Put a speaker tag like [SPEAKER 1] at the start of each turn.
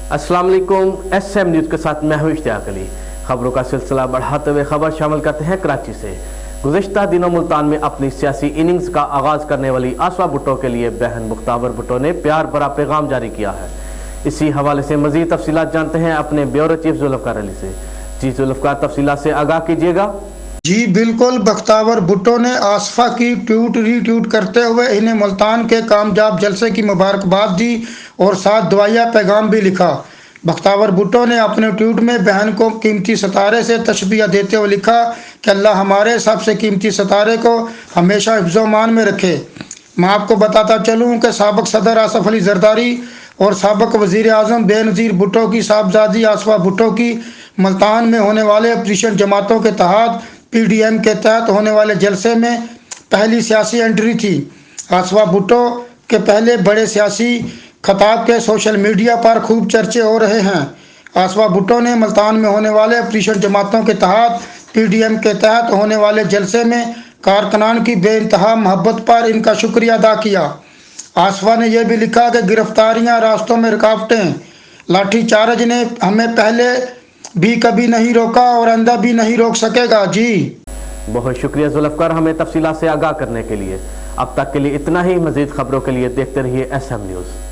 [SPEAKER 1] अस्सलाम वालेकुम। SM news के साथ मैं हूं इश्तियाक अली। खबरों का सिलसिला बढ़ाते हुए खबर शामिल करते हैं कराची से। गुज़िश्ता दिनों मुल्तान में अपनी सियासी इनिंग्स का आगाज़ करने वाली आसवा भुट्टो के लिए बहन मुख्ताबर भुट्टो ने प्यार भरा पैगाम जारी किया है। इसी हवाले से मज़ीद तफसीलात जानते हैं अपने ब्यूरो चीफ जुल्फ़िकार अली से। जी जुल्फ़िकार, तफसीलात से आगाह कीजिएगा।
[SPEAKER 2] जी बिल्कुल, बख्तावर भुट्टो ने आसफा की ट्वीट रीट्वीट करते हुए इन्हें मुल्तान के कामयाब जलसे की मुबारकबाद दी और साथ दुआया पैगाम भी लिखा। बख्तावर भुट्टो ने अपने ट्वीट में बहन को कीमती सितारे से तशबीह देते हुए लिखा कि अल्लाह हमारे सबसे कीमती सितारे को हमेशा हिफ्ज़-ओ-मान में रखे। मैं आपको बताता चलूँ कि साबिक़ सदर आसिफ अली जरदारी और साबिक़ वज़ीर आज़म बेनज़ीर भुट्टो की साहबजादी आसफा भुट्टो की मुल्तान में होने वाले अपोजिशन जमातों के तहत PDM के तहत होने वाले जलसे में पहली सियासी एंट्री थी। आसफा भुट्टो के पहले बड़े सियासी खिताब के सोशल मीडिया पर खूब चर्चे हो रहे हैं। आसफा भुट्टो ने मुल्तान में होने वाले अपोजिशन जमातों के तहत PDM के तहत होने वाले जलसे में कारकुनान की बेइंतहा मोहब्बत पर इनका शुक्रिया अदा किया। आसफा ने यह भी लिखा कि गिरफ्तारियां, रास्तों में रुकावटें, लाठीचार्ज ने हमें पहले भी कभी नहीं रोका और आइंदा भी नहीं रोक सकेगा। जी
[SPEAKER 1] बहुत शुक्रिया जुल्फ़िकार, हमें तफसीलात से आगाह करने के लिए। अब तक के लिए इतना ही। मज़ीद खबरों के लिए देखते रहिए SM न्यूज़।